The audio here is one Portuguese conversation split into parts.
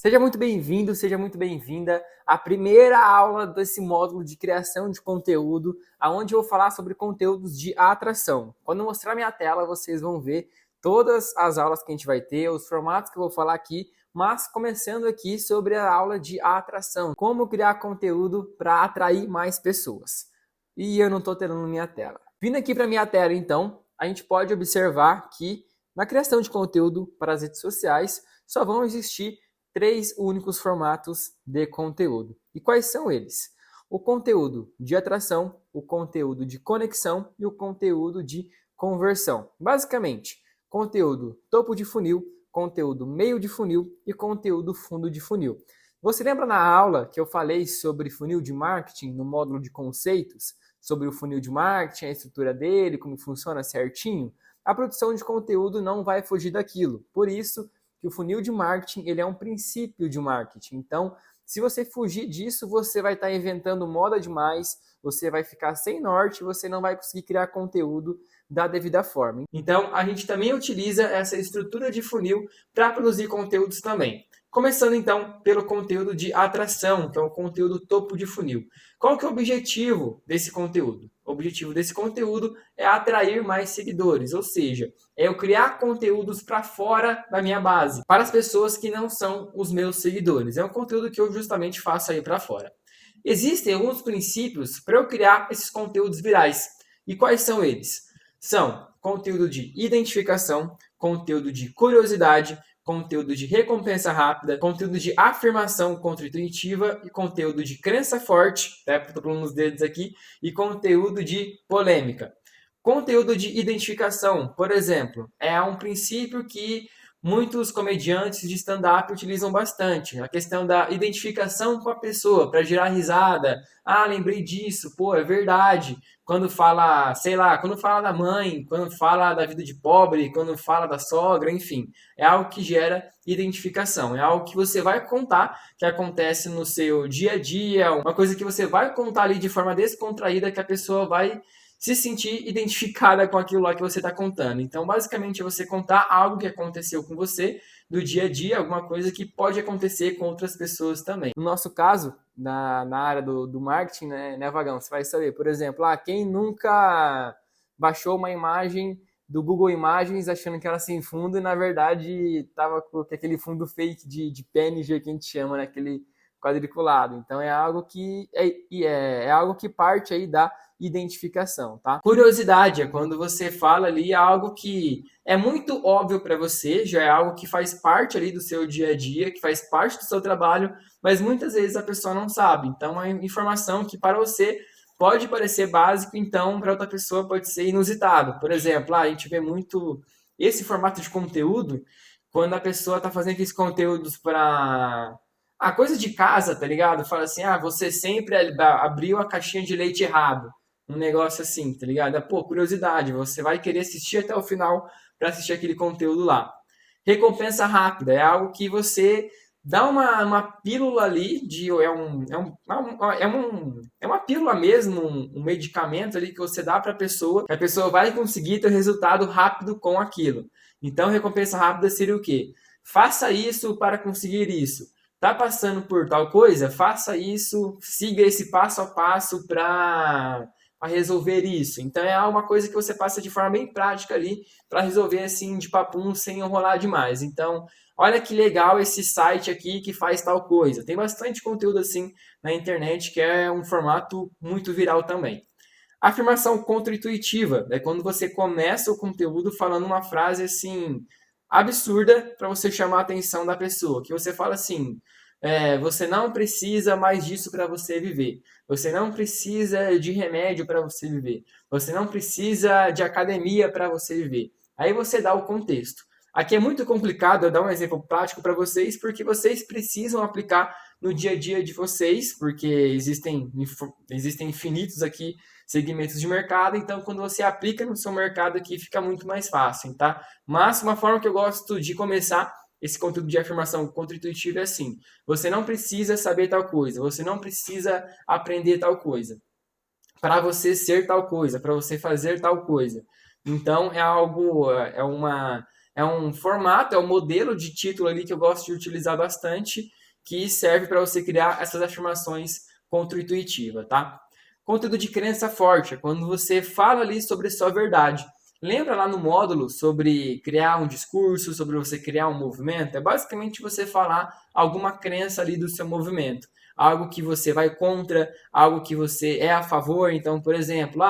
Seja muito bem-vindo, seja muito bem-vinda à primeira aula desse módulo de criação de conteúdo, onde eu vou falar sobre conteúdos de atração. Quando eu mostrar minha tela, vocês vão ver todas as aulas que a gente vai ter, os formatos que eu vou falar aqui, mas começando aqui sobre a aula de atração, como criar conteúdo para atrair mais pessoas. E eu não estou tendo minha tela. Vindo aqui para minha tela, então, a gente pode observar que na criação de conteúdo para as redes sociais só vão existir 3 únicos formatos de conteúdo. E quais são eles? O conteúdo de atração, o conteúdo de conexão e o conteúdo de conversão. Basicamente, conteúdo topo de funil, conteúdo meio de funil e conteúdo fundo de funil. Você lembra na aula que eu falei sobre funil de marketing no módulo de conceitos? Sobre o funil de marketing, a estrutura dele, como funciona certinho? A produção de conteúdo não vai fugir daquilo. Por isso, que o funil de marketing ele é um princípio de marketing. Então, se você fugir disso, você vai estar inventando moda demais, você vai ficar sem norte, você não vai conseguir criar conteúdo da devida forma. Então, a gente também utiliza essa estrutura de funil para produzir conteúdos também. Começando então pelo conteúdo de atração, que é o conteúdo topo de funil. Qual que é o objetivo desse conteúdo? O objetivo desse conteúdo é atrair mais seguidores, ou seja, é eu criar conteúdos para fora da minha base, para as pessoas que não são os meus seguidores. É um conteúdo que eu justamente faço aí para fora. Existem alguns princípios para eu criar esses conteúdos virais. E quais são eles? São conteúdo de identificação, conteúdo de curiosidade, conteúdo de recompensa rápida, conteúdo de afirmação contra-intuitiva e conteúdo de crença forte, estou pulando os dedos aqui, e conteúdo de polêmica. Conteúdo de identificação, por exemplo, é um princípio que muitos comediantes de stand-up utilizam bastante. A questão da identificação com a pessoa, para gerar risada. Ah, lembrei disso, pô, é verdade. Quando fala, sei lá, quando fala da mãe, quando fala da vida de pobre, quando fala da sogra, enfim. É algo que gera identificação. É algo que você vai contar, que acontece no seu dia a dia, uma coisa que você vai contar ali de forma descontraída, que a pessoa vai se sentir identificada com aquilo lá que você está contando. Então, basicamente, é você contar algo que aconteceu com você do dia a dia, alguma coisa que pode acontecer com outras pessoas também. No nosso caso, na área do marketing, né, Vagão, você vai saber, por exemplo, quem nunca baixou uma imagem do Google Imagens achando que era sem fundo e, na verdade, estava com aquele fundo fake de PNG que a gente chama, né, aquele quadriculado. Então, é algo que é algo que parte aí da identificação, tá? Curiosidade é quando você fala ali algo que é muito óbvio para você, já é algo que faz parte ali do seu dia a dia, que faz parte do seu trabalho, mas muitas vezes a pessoa não sabe. Então, é informação que para você pode parecer básico, então para outra pessoa pode ser inusitado. Por exemplo, a gente vê muito esse formato de conteúdo quando a pessoa está fazendo esses conteúdos para coisa de casa, tá ligado? Fala assim, você sempre abriu a caixinha de leite errado. Um negócio assim, tá ligado? Pô, curiosidade, você vai querer assistir até o final para assistir aquele conteúdo lá. Recompensa rápida é algo que você dá uma pílula ali de é uma pílula mesmo, um medicamento ali que você dá para a pessoa, que a pessoa vai conseguir ter resultado rápido com aquilo. Então, recompensa rápida seria o quê? Faça isso para conseguir isso. Tá passando por tal coisa? Faça isso, siga esse passo a passo para resolver isso. Então é uma coisa que você passa de forma bem prática ali para resolver assim de papum sem enrolar demais. Então, olha que legal esse site aqui que faz tal coisa. Tem bastante conteúdo assim na internet que é um formato muito viral também. Afirmação contra-intuitiva é quando você começa o conteúdo falando uma frase assim absurda para você chamar a atenção da pessoa, que você fala assim, você não precisa mais disso para você viver. Você não precisa de remédio para você viver. Você não precisa de academia para você viver. Aí você dá o contexto. Aqui é muito complicado, eu dar um exemplo prático para vocês, porque vocês precisam aplicar no dia a dia de vocês, porque existem infinitos aqui segmentos de mercado, então quando você aplica no seu mercado aqui fica muito mais fácil, tá? Mas uma forma que eu gosto de começar esse conteúdo de afirmação contra-intuitiva é assim: você não precisa saber tal coisa, você não precisa aprender tal coisa para você ser tal coisa, para você fazer tal coisa. Então é algo, é um formato, é um modelo de título ali que eu gosto de utilizar bastante, que serve para você criar essas afirmações contra-intuitivas, tá? Conteúdo de crença forte é quando você fala ali sobre a sua verdade. Lembra lá no módulo sobre criar um discurso, sobre você criar um movimento? É basicamente você falar alguma crença ali do seu movimento. Algo que você vai contra, algo que você é a favor. Então, por exemplo,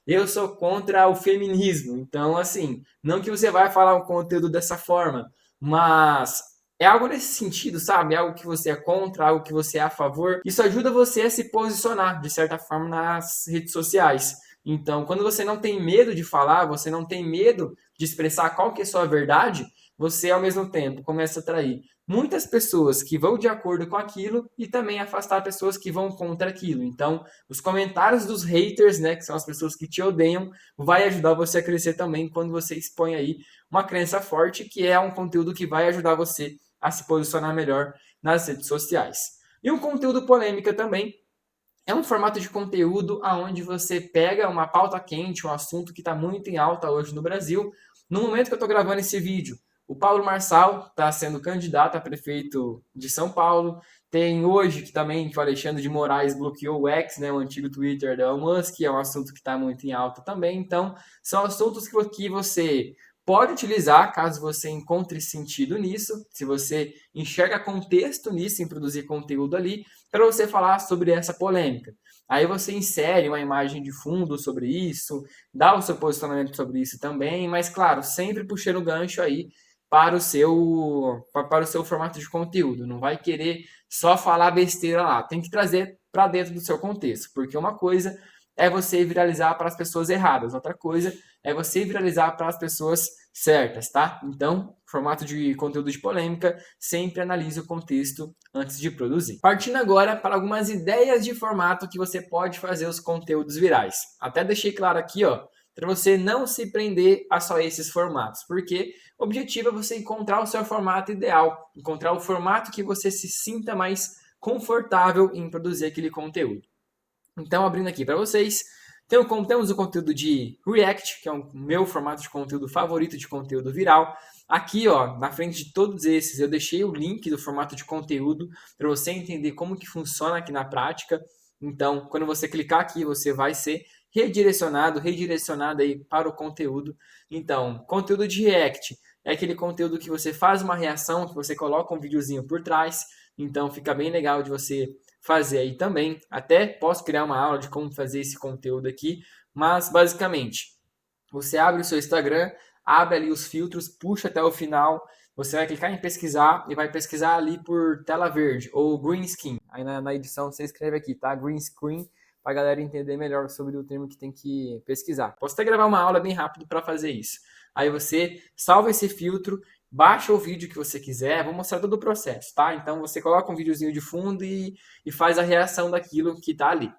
eu sou contra o feminismo. Então, assim, não que você vai falar um conteúdo dessa forma, mas é algo nesse sentido, sabe? Algo que você é contra, algo que você é a favor. Isso ajuda você a se posicionar, de certa forma, nas redes sociais. Então, quando você não tem medo de falar, você não tem medo de expressar qual que é a sua verdade, você, ao mesmo tempo, começa a atrair muitas pessoas que vão de acordo com aquilo e também afastar pessoas que vão contra aquilo. Então, os comentários dos haters, né, que são as pessoas que te odeiam, vai ajudar você a crescer também quando você expõe aí uma crença forte, que é um conteúdo que vai ajudar você a se posicionar melhor nas redes sociais. E um conteúdo polêmica também é um formato de conteúdo onde você pega uma pauta quente, um assunto que está muito em alta hoje no Brasil. No momento que eu estou gravando esse vídeo, o Paulo Marçal está sendo candidato a prefeito de São Paulo. Tem hoje que também que o Alexandre de Moraes bloqueou o X, né, o antigo Twitter da Elon Musk, que é um assunto que está muito em alta também. Então, são assuntos que você pode utilizar caso você encontre sentido nisso, se você enxerga contexto nisso, em produzir conteúdo ali, para você falar sobre essa polêmica. Aí você insere uma imagem de fundo sobre isso, dá o seu posicionamento sobre isso também, mas claro, sempre puxando o gancho aí para o seu formato de conteúdo. Não vai querer só falar besteira lá, tem que trazer para dentro do seu contexto, porque uma coisa é você viralizar para as pessoas erradas, outra coisa é você viralizar para as pessoas certas, tá? Então, formato de conteúdo de polêmica, sempre analise o contexto antes de produzir. Partindo agora para algumas ideias de formato que você pode fazer os conteúdos virais. Até deixei claro aqui, ó, para você não se prender a só esses formatos, porque o objetivo é você encontrar o seu formato ideal, encontrar o formato que você se sinta mais confortável em produzir aquele conteúdo. Então, abrindo aqui para vocês, temos o conteúdo de React, que é o meu formato de conteúdo favorito de conteúdo viral. Aqui, ó, na frente de todos esses, eu deixei o link do formato de conteúdo para você entender como que funciona aqui na prática. Então, quando você clicar aqui, você vai ser redirecionado aí para o conteúdo. Então, conteúdo de React é aquele conteúdo que você faz uma reação, que você coloca um videozinho por trás. Então, fica bem legal de você fazer aí também. Até posso criar uma aula de como fazer esse conteúdo aqui, mas basicamente, você abre o seu Instagram, abre ali os filtros, puxa até o final, você vai clicar em pesquisar e vai pesquisar ali por tela verde ou green screen. Aí na edição você escreve aqui, tá? Green screen, para a galera entender melhor sobre o termo que tem que pesquisar. Posso até gravar uma aula bem rápido para fazer isso. Aí você salva esse filtro, baixa o vídeo que você quiser, vou mostrar todo o processo, tá? Então você coloca um videozinho de fundo e faz a reação daquilo que tá ali.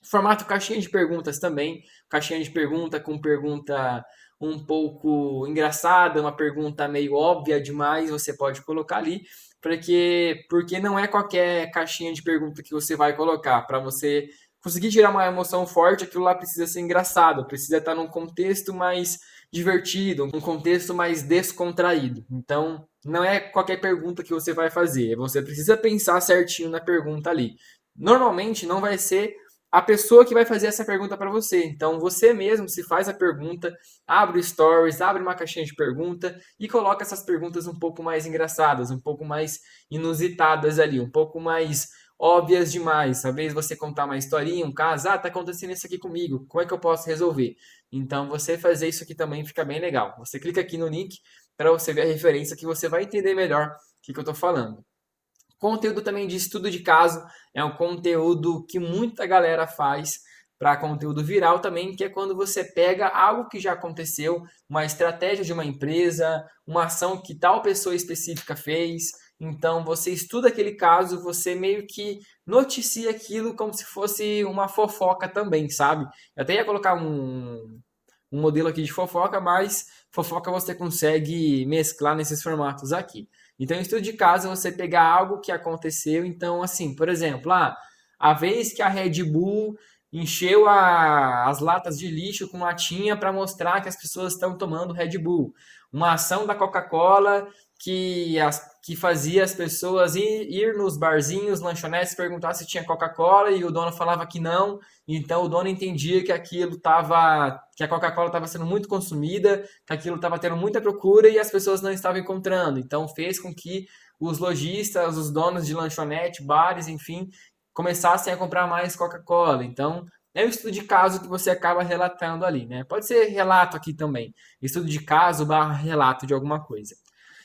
Formato caixinha de perguntas também, caixinha de pergunta com pergunta um pouco engraçada, uma pergunta meio óbvia demais, você pode colocar ali, porque não é qualquer caixinha de pergunta que você vai colocar, para você conseguir tirar uma emoção forte, aquilo lá precisa ser engraçado, precisa estar num contexto mais divertido, um contexto mais descontraído. Então, não é qualquer pergunta que você vai fazer, você precisa pensar certinho na pergunta ali. Normalmente não vai ser a pessoa que vai fazer essa pergunta para você. Então, você mesmo se faz a pergunta, abre stories, abre uma caixinha de pergunta e coloca essas perguntas um pouco mais engraçadas, um pouco mais inusitadas ali, um pouco mais óbvias demais. Talvez você contar uma historinha, um caso, tá acontecendo isso aqui comigo, como é que eu posso resolver? Então, você fazer isso aqui também fica bem legal. Você clica aqui no link para você ver a referência que você vai entender melhor o que eu estou falando. Conteúdo também de estudo de caso é um conteúdo que muita galera faz para conteúdo viral também, que é quando você pega algo que já aconteceu, uma estratégia de uma empresa, uma ação que tal pessoa específica fez. Então você estuda aquele caso, você meio que noticia aquilo como se fosse uma fofoca também, sabe? Eu até ia colocar um modelo aqui de fofoca, mas fofoca você consegue mesclar nesses formatos aqui. Então, em estudo de caso, você pegar algo que aconteceu. Então, assim, por exemplo, a vez que a Red Bull encheu as latas de lixo com latinha para mostrar que as pessoas estão tomando Red Bull. Uma ação da Coca-Cola que fazia as pessoas ir nos barzinhos, lanchonetes, perguntar se tinha Coca-Cola e o dono falava que não. Então o dono entendia que que a Coca-Cola estava sendo muito consumida, que aquilo estava tendo muita procura e as pessoas não estavam encontrando. Então fez com que os lojistas, os donos de lanchonete, bares, enfim, começassem a comprar mais Coca-Cola. Então, é um estudo de caso que você acaba relatando ali, né? Pode ser relato aqui também. Estudo de caso barra relato de alguma coisa.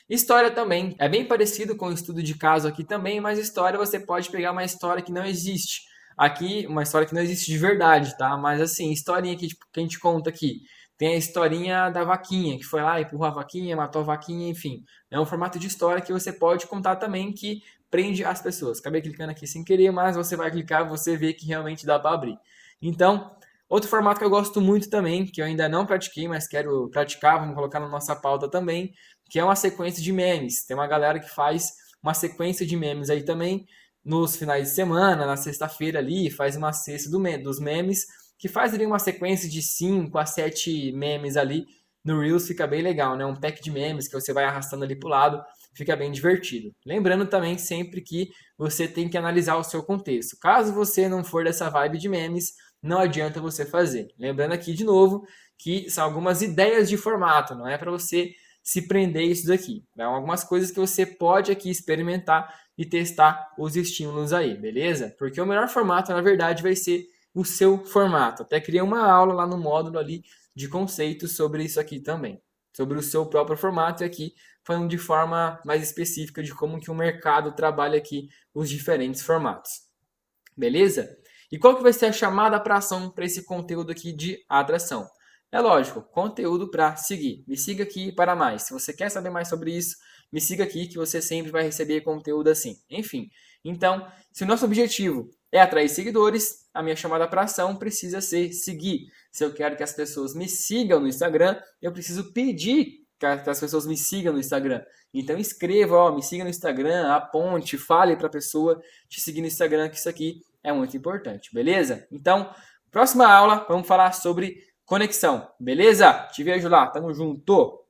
História também. É bem parecido com o estudo de caso aqui também, mas história você pode pegar uma história que não existe. Aqui, uma história que não existe de verdade, tá? Mas assim, historinha que a gente conta aqui. Tem a historinha da vaquinha, que foi lá, empurrou a vaquinha, matou a vaquinha, enfim. É um formato de história que você pode contar também que prende as pessoas. Acabei clicando aqui sem querer, mas você vai clicar e você vê que realmente dá para abrir. Então, outro formato que eu gosto muito também, que eu ainda não pratiquei, mas quero praticar, vamos colocar na nossa pauta também, que é uma sequência de memes. Tem uma galera que faz uma sequência de memes aí também nos finais de semana, na sexta-feira ali, faz uma cesta dos memes, que faz ali uma sequência de 5 a 7 memes ali no Reels, fica bem legal, né? Um pack de memes que você vai arrastando ali pro lado, fica bem divertido. Lembrando também sempre que você tem que analisar o seu contexto. Caso você não for dessa vibe de memes, não adianta você fazer. Lembrando aqui de novo que são algumas ideias de formato, não é para você se prender isso daqui. São algumas coisas que você pode aqui experimentar e testar os estímulos aí, beleza? Porque o melhor formato, na verdade, vai ser o seu formato. Até criei uma aula lá no módulo ali de conceitos sobre isso aqui também, sobre o seu próprio formato e aqui falando de forma mais específica de como que o mercado trabalha aqui os diferentes formatos. Beleza? E qual que vai ser a chamada para ação para esse conteúdo aqui de atração? É lógico, conteúdo para seguir. Me siga aqui para mais. Se você quer saber mais sobre isso, me siga aqui que você sempre vai receber conteúdo assim. Enfim, então, se o nosso objetivo é atrair seguidores, a minha chamada para ação precisa ser seguir. Se eu quero que as pessoas me sigam no Instagram, eu preciso pedir que as pessoas me sigam no Instagram. Então escreva, ó, me siga no Instagram, aponte, fale para a pessoa te seguir no Instagram, que isso aqui é muito importante, beleza? Então, próxima aula, vamos falar sobre conexão, beleza? Te vejo lá, tamo junto!